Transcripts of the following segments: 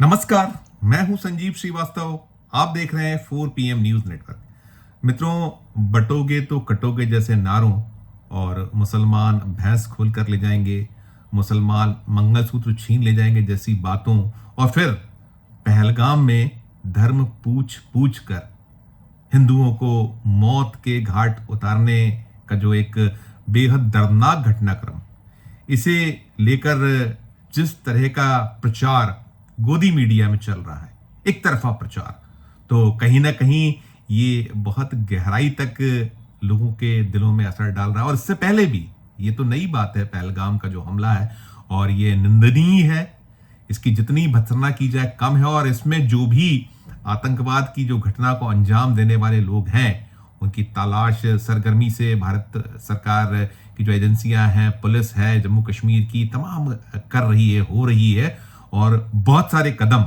नमस्कार। मैं हूं संजीव श्रीवास्तव। आप देख रहे हैं 4 PM न्यूज नेटवर्क। मित्रों, बटोगे तो कटोगे जैसे नारों और मुसलमान भैंस खोल कर ले जाएंगे, मुसलमान मंगलसूत्र छीन ले जाएंगे जैसी बातों, और फिर पहलगाम में धर्म पूछ पूछ कर हिंदुओं को मौत के घाट उतारने का जो एक बेहद दर्दनाक घटनाक्रम, इसे लेकर जिस तरह का प्रचार गोदी मीडिया में चल रहा है, एक तरफा प्रचार, तो कहीं ना कहीं ये बहुत गहराई तक लोगों के दिलों में असर डाल रहा है। और इससे पहले भी, ये तो नई बात है पहलगाम का जो हमला है, और ये निंदनीय है। इसकी जितनी भत्सना की जाए कम है। और इसमें जो भी आतंकवाद की जो घटना को अंजाम देने वाले लोग हैं, उनकी तलाश सरगर्मी से भारत सरकार की जो एजेंसियां हैं, पुलिस है, जम्मू कश्मीर की तमाम कर रही है, हो रही है। और बहुत सारे कदम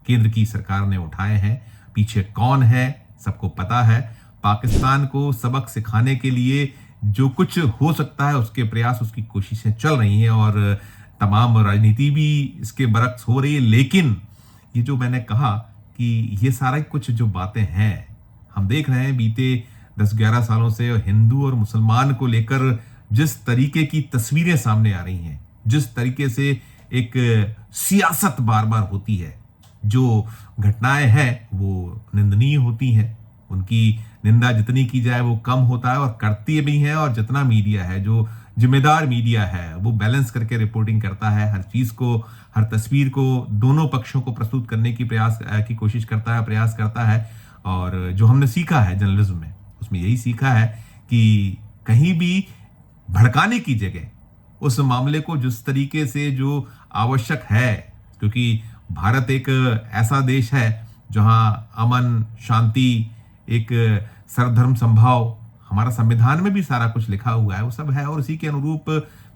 केंद्र की सरकार ने उठाए हैं। पीछे कौन है सबको पता है। पाकिस्तान को सबक सिखाने के लिए जो कुछ हो सकता है उसके प्रयास, उसकी कोशिशें चल रही हैं, और तमाम राजनीति भी इसके बरक्स हो रही है। लेकिन ये जो मैंने कहा कि ये सारा कुछ जो बातें हैं, हम देख रहे हैं बीते 10-11 सालों से हिंदू और मुसलमान को लेकर जिस तरीके की तस्वीरें सामने आ रही हैं, जिस तरीके से एक सियासत बार बार होती है, जो घटनाएं हैं वो निंदनीय होती हैं। उनकी निंदा जितनी की जाए वो कम होता है, और करती भी है। और जितना मीडिया है, जो जिम्मेदार मीडिया है, वो बैलेंस करके रिपोर्टिंग करता है, हर चीज को, हर तस्वीर को, दोनों पक्षों को प्रस्तुत करने की कोशिश करता है, प्रयास करता है। और जो हमने सीखा है जर्नलिज्म में, उसमें यही सीखा है कि कहीं भी भड़काने की जगह उस मामले को जिस तरीके से जो आवश्यक है, क्योंकि भारत एक ऐसा देश है जहां अमन, शांति, एक सर्वधर्म संभाव, हमारा संविधान में भी सारा कुछ लिखा हुआ है, वो सब है। और इसी के अनुरूप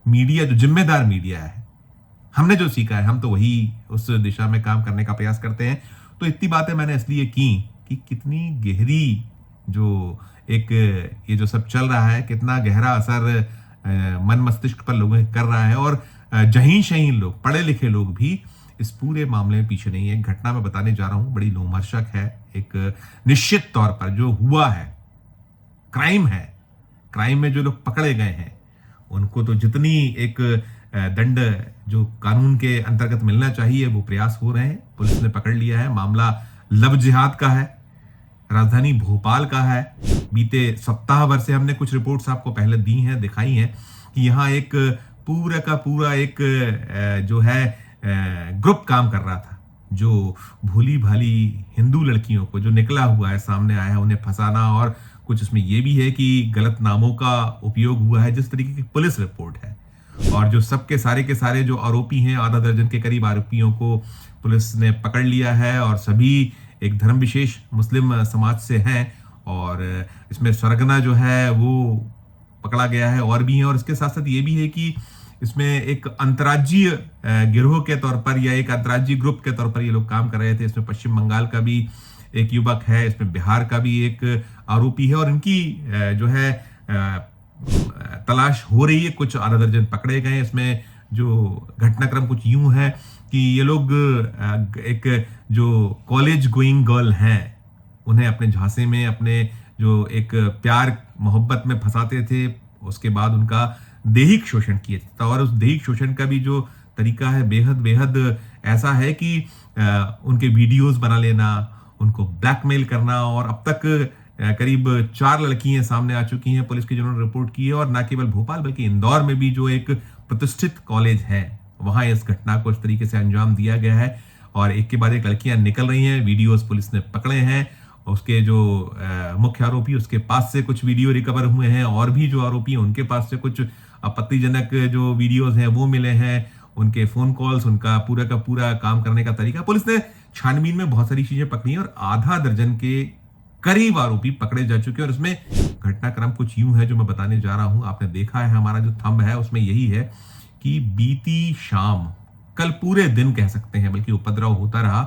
मीडिया, जो जिम्मेदार मीडिया है, हमने जो सीखा है, हम तो वही उस दिशा में काम करने का प्रयास करते हैं। तो इतनी बातें मैंने इसलिए की कि कितनी गहरी जो एक ये जो सब चल रहा है, कितना गहरा असर मन मस्तिष्क पर लोगों कर रहा है। और जहीन शहीन लोग, पढ़े लिखे लोग भी इस पूरे मामले में पीछे नहीं है। एक घटना मैं बताने जा रहा हूं, बड़ी लोमहर्षक है। एक निश्चित तौर पर जो हुआ है, क्राइम है, क्राइम में जो लोग पकड़े गए हैं, उनको तो जितनी एक दंड जो कानून के अंतर्गत मिलना चाहिए वो प्रयास हो रहे हैं। पुलिस ने पकड़ लिया है। मामला लव जिहाद का है, राजधानी भोपाल का है। बीते सप्ताह भर से हमने कुछ रिपोर्ट्स आपको पहले दी हैं, दिखाई हैं कि यहाँ एक पूरा का पूरा एक जो है ग्रुप काम कर रहा था, जो भोली भाली हिंदू लड़कियों को, जो निकला हुआ है, सामने आया है, उन्हें फंसाना। और कुछ इसमें यह भी है कि गलत नामों का उपयोग हुआ है, जिस तरीके की पुलिस रिपोर्ट है। और जो सबके सारे के सारे जो आरोपी हैं, आधा दर्जन के करीब आरोपियों को पुलिस ने पकड़ लिया है, और सभी एक धर्म विशेष मुस्लिम समाज से हैं। और इसमें सरगना जो है वो पकड़ा गया है, और भी है। और इसके साथ साथ ये भी है कि इसमें एक अंतर्राज्यीय गिरोह के तौर पर, या एक अंतर्राज्यीय ग्रुप के तौर पर ये लोग काम कर रहे थे। इसमें पश्चिम बंगाल का भी एक युवक है, इसमें बिहार का भी एक आरोपी है, और इनकी जो है तलाश हो रही है। कुछ आधा दर्जन पकड़े गए। इसमें जो घटनाक्रम कुछ यूं है कि ये लोग एक जो कॉलेज गोइंग गर्ल हैं, उन्हें अपने झांसे में, अपने जो एक प्यार मोहब्बत में फंसाते थे, उसके बाद उनका दैहिक शोषण किया जाता। और उस दैहिक शोषण का भी जो तरीका है, बेहद बेहद ऐसा है कि उनके वीडियोस बना लेना, उनको ब्लैकमेल करना। और अब तक करीब 4 लड़कियां सामने आ चुकी हैं पुलिस की, जिन्होंने रिपोर्ट की है। और न केवल भोपाल बल्कि इंदौर में भी जो एक प्रतिष्ठित कॉलेज है, वहां इस घटना को इस तरीके से अंजाम दिया गया है। और एक के बाद एक लड़कियां निकल रही हैं। वीडियोस पुलिस ने पकड़े हैं। उसके जो मुख्य आरोपी, उसके पास से कुछ वीडियो रिकवर हुए हैं, और भी जो आरोपी हैं उनके पास से कुछ आपत्तिजनक जो वीडियोस हैं वो मिले हैं। उनके फोन कॉल्स, उनका पूरा का पूरा काम करने का तरीका, पुलिस ने छानबीन में बहुत सारी चीजें पकड़ी हैं, और आधा दर्जन के करीब आरोपी पकड़े जा चुके हैं। और इसमें घटनाक्रम कुछ यूं है जो मैं बताने जा रहा हूं। आपने देखा है हमारा जो थंब है उसमें यही है कि बीती शाम, कल पूरे दिन कह सकते हैं, बल्कि उपद्रव होता रहा।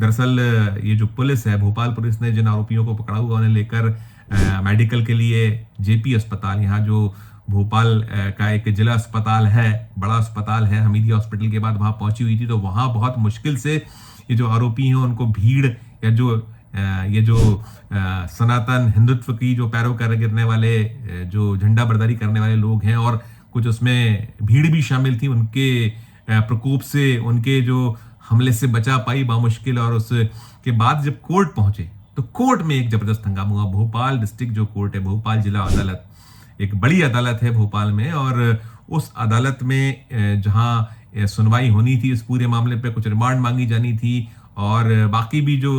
दरअसल ये जो पुलिस है, भोपाल पुलिस ने जिन आरोपियों को पकड़ा हुआ, उन्हें लेकर मेडिकल के लिए जेपी अस्पताल, यहाँ जो भोपाल का एक जिला अस्पताल है, बड़ा अस्पताल है, हमीदी हॉस्पिटल के बाद वहां पहुंची हुई थी। तो वहां बहुत मुश्किल से ये जो आरोपी हैं उनको भीड़ या ये जो सनातन हिंदुत्व की जो पैरोकार गिरने वाले जो झंडा बरदारी करने वाले लोग हैं और कुछ उसमें भीड़ भी शामिल थी, उनके प्रकोप से, उनके जो हमले से बचा पाई बामुश्किल। और उसके बाद जब कोर्ट पहुंचे तो कोर्ट में एक जबरदस्त हंगामा हुआ। भोपाल डिस्ट्रिक्ट जो कोर्ट है, भोपाल जिला अदालत, एक बड़ी अदालत है भोपाल में, और उस अदालत में जहां सुनवाई होनी थी इस पूरे मामले पे, कुछ रिमांड मांगी जानी थी और बाकी भी जो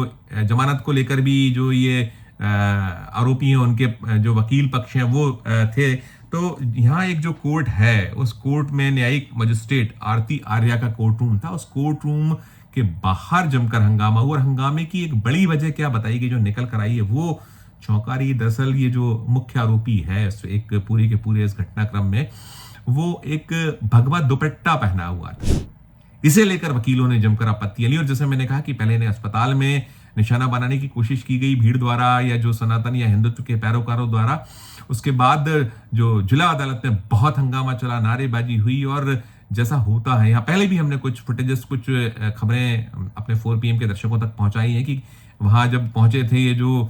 जमानत को लेकर भी जो ये आरोपी हैं उनके जो वकील पक्ष हैं वो थे। तो यहाँ एक जो कोर्ट है, उस कोर्ट में न्यायिक मजिस्ट्रेट आरती आर्या का कोर्ट रूम था। उस कोर्ट रूम के बाहर जमकर हंगामा हुआ, और हंगामे की एक बड़ी वजह क्या बताई गई जो निकल कर आई है वो चौंका रही। दरअसल ये जो मुख्य आरोपी है एक पूरे के पूरे इस घटनाक्रम में, वो एक भगवा दुपट्टा पहना हुआ था। इसे लेकर वकीलों ने जमकर आपत्तियां ली, और जैसे मैंने कहा कि पहले इन्हें अस्पताल में निशाना बनाने की कोशिश की गई भीड़ द्वारा या जो सनातन या हिंदुत्व के पैरोकारों द्वारा। उसके बाद जो जिला अदालत में बहुत हंगामा चला, नारेबाजी हुई, और जैसा होता है, यहाँ पहले भी हमने कुछ फुटेजेस, कुछ खबरें अपने 4 PM के दर्शकों तक पहुंचाई हैं कि वहां जब पहुंचे थे ये जो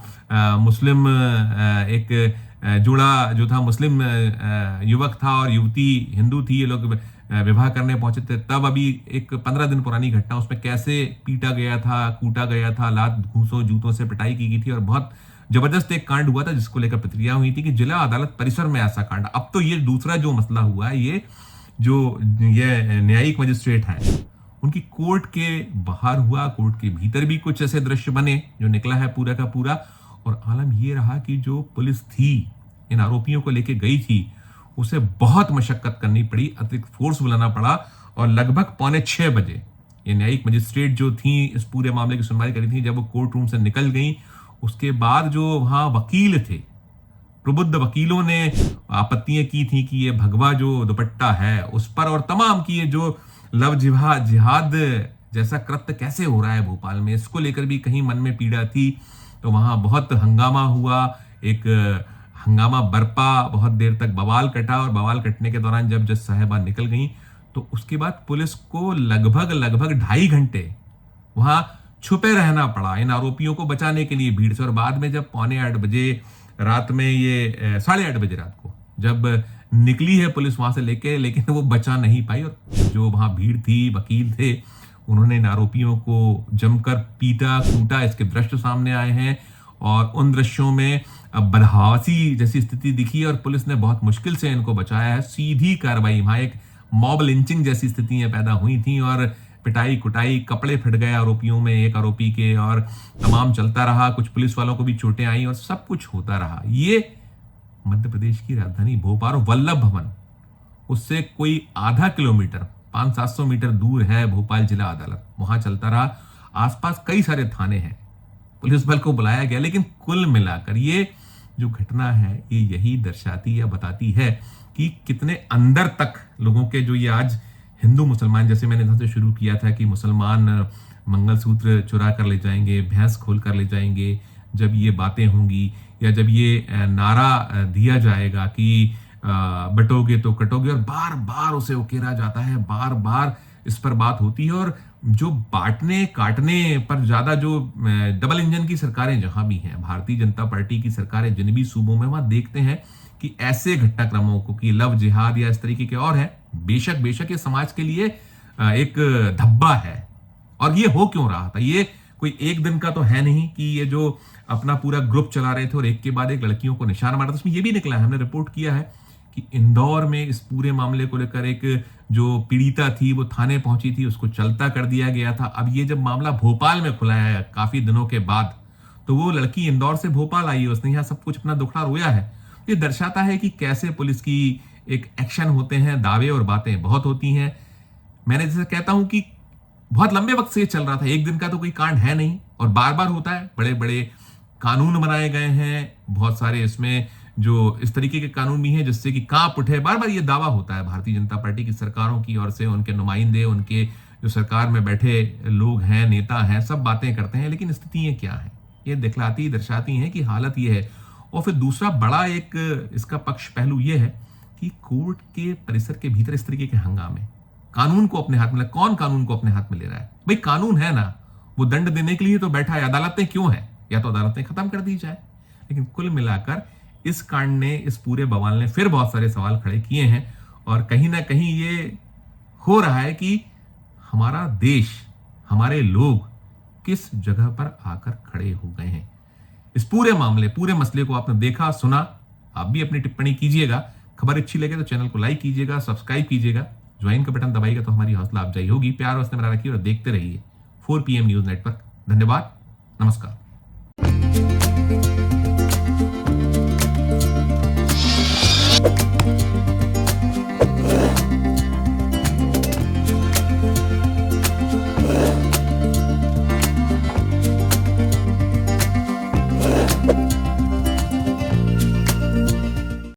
मुस्लिम एक जोड़ा जो था, मुस्लिम युवक था और युवती हिंदू थी, ये लोग विवाह करने पहुंचे थे, तब अभी एक 15 दिन पुरानी घटना, उसमें कैसे पीटा गया था, कूटा गया था, लात घूसों जूतों से पिटाई की गई थी, और बहुत जबरदस्त एक कांड हुआ था जिसको लेकर प्रतिक्रिया हुई थी कि जिला अदालत परिसर में ऐसा कांड। अब तो ये दूसरा जो मसला हुआ है, ये जो ये न्यायिक मजिस्ट्रेट हैं उनकी कोर्ट के बाहर हुआ, कोर्ट के भीतर भी कुछ ऐसे दृश्य बने जो निकला है पूरा का पूरा। और आलम ये रहा कि जो पुलिस थी इन आरोपियों को लेके गई थी, उसे बहुत मशक्कत करनी पड़ी, अतिरिक्त फोर्स बुलाना पड़ा, और लगभग 5:45 बजे ये न्यायिक मजिस्ट्रेट जो थी इस पूरे मामले की सुनवाई करी थी, जब वो कोर्ट रूम से निकल गई, उसके बाद जो वहां वकील थे, प्रबुद्ध वकीलों ने आपत्तियां की थी कि ये भगवा जो दुपट्टा है उस पर, और तमाम की ये जो लव जिहाद जैसा कृत्य कैसे हो रहा है भोपाल में, इसको लेकर भी कहीं मन में पीड़ा थी। तो वहां बहुत हंगामा हुआ, एक हंगामा बरपा, बहुत देर तक बवाल कटा, और बवाल कटने के दौरान जब जज साहिबा निकल गई तो उसके बाद पुलिस को लगभग 2.5 घंटे वहां छुपे रहना पड़ा इन आरोपियों को बचाने के लिए भीड़ से। और बाद में जब 7:45 बजे रात में, ये 8:30 बजे रात को जब निकली है पुलिस वहां से लेके, लेकिन वो बचा नहीं पाई, और जो वहां भीड़ थी, वकील थे, उन्होंने इन आरोपियों को जमकर पीटा कूटा। इसके दृश्य सामने आए हैं, और उन दृश्यों में बदहवासी जैसी स्थिति दिखी, और पुलिस ने बहुत मुश्किल से इनको बचाया है। सीधी कार्रवाई, वहां एक मॉब लिंचिंग जैसी स्थितियां पैदा हुई थी, और पिटाई कुटाई, कपड़े फट गए आरोपियों में, एक आरोपी के, और तमाम चलता रहा। कुछ पुलिस वालों को भी चोटें आई, और सब कुछ होता रहा। ये मध्य प्रदेश की राजधानी भोपाल, वल्लभ भवन उससे कोई आधा किलोमीटर, 500-700 मीटर दूर है भोपाल जिला अदालत, वहां चलता रहा। आसपास कई सारे थाने हैं, पुलिस बल को बुलाया गया, लेकिन कुल मिलाकर ये जो घटना है ये यही दर्शाती या बताती है कि कितने अंदर तक लोगों के, जो ये आज हिंदू मुसलमान, जैसे मैंने यहां से शुरू किया था कि मुसलमान मंगलसूत्र चुरा कर ले जाएंगे, भैंस खोल कर ले जाएंगे, जब ये बातें होंगी या जब ये नारा दिया जाएगा कि बटोगे तो कटोगे, और बार बार उसे उकेरा जाता है, बार बार इस पर बात होती है, और जो बांटने काटने पर ज्यादा जो डबल इंजन की सरकारें जहां भी हैं, भारतीय जनता पार्टी की सरकारें जिन भी सूबों में, वहां देखते हैं कि ऐसे घटनाक्रमों को, कि लव जिहाद या इस तरीके के और है, बेशक ये समाज के लिए एक धब्बा है। और ये हो क्यों रहा था, ये कोई एक दिन का तो है नहीं कि ये जो अपना पूरा ग्रुप चला रहे थे और एक के बाद एक लड़कियों को निशाना मारा था। उसमें ये भी निकला है, हमने रिपोर्ट किया है कि इंदौर में इस पूरे मामले को लेकर एक जो पीड़िता थी वो थाने पहुंची थी, उसको चलता कर दिया गया था। अब ये जब मामला भोपाल में खुला है काफी दिनों के बाद, तो वो लड़की इंदौर से भोपाल आई है, उसने यहाँ सब कुछ अपना दुखड़ा रोया है। ये दर्शाता है कि कैसे पुलिस की एक एक्शन होते हैं, दावे और बातें बहुत होती हैं। मैंने जैसे कहता हूं कि बहुत लंबे वक्त से ये चल रहा था, एक दिन का तो कोई कांड है नहीं, और बार बार होता है। बड़े बड़े कानून बनाए गए हैं, बहुत सारे इसमें जो इस तरीके के कानून भी हैं जिससे कि कांप उठे। बार बार ये दावा होता है भारतीय जनता पार्टी की सरकारों की ओर से, उनके नुमाइंदे, उनके जो सरकार में बैठे लोग हैं, नेता हैं, सब बातें करते हैं, लेकिन स्थितियां क्या हैं ये दर्शाती हैं कि हालत ये है। और फिर दूसरा बड़ा एक इसका पक्ष पहलू ये है कि कोर्ट के परिसर के भीतर इस तरीके के हंगामे, कानून को अपने हाथ में, कौन कानून को अपने हाथ में ले रहा है? भाई कानून है ना, वो दंड देने के लिए तो बैठा है, अदालतें क्यों है? या तो अदालतें खत्म कर दी जाए। लेकिन कुल मिलाकर इस कांड ने, इस पूरे बवाल ने फिर बहुत सारे सवाल खड़े किए हैं और कहीं ना कहीं ये हो रहा है कि हमारा देश, हमारे लोग किस जगह पर आकर खड़े हो गए हैं। इस पूरे मामले, पूरे मसले को आपने देखा, सुना, आप भी अपनी टिप्पणी कीजिएगा। खबर अच्छी लगे तो चैनल को लाइक कीजिएगा, सब्सक्राइब कीजिएगा, ज्वाइन का बटन दबाइएगा तो हमारी हौसला अफजाई होगी। प्यार और स्नेह बना रखिए और देखते रहिए 4 PM न्यूज नेटवर्क। धन्यवाद, नमस्कार।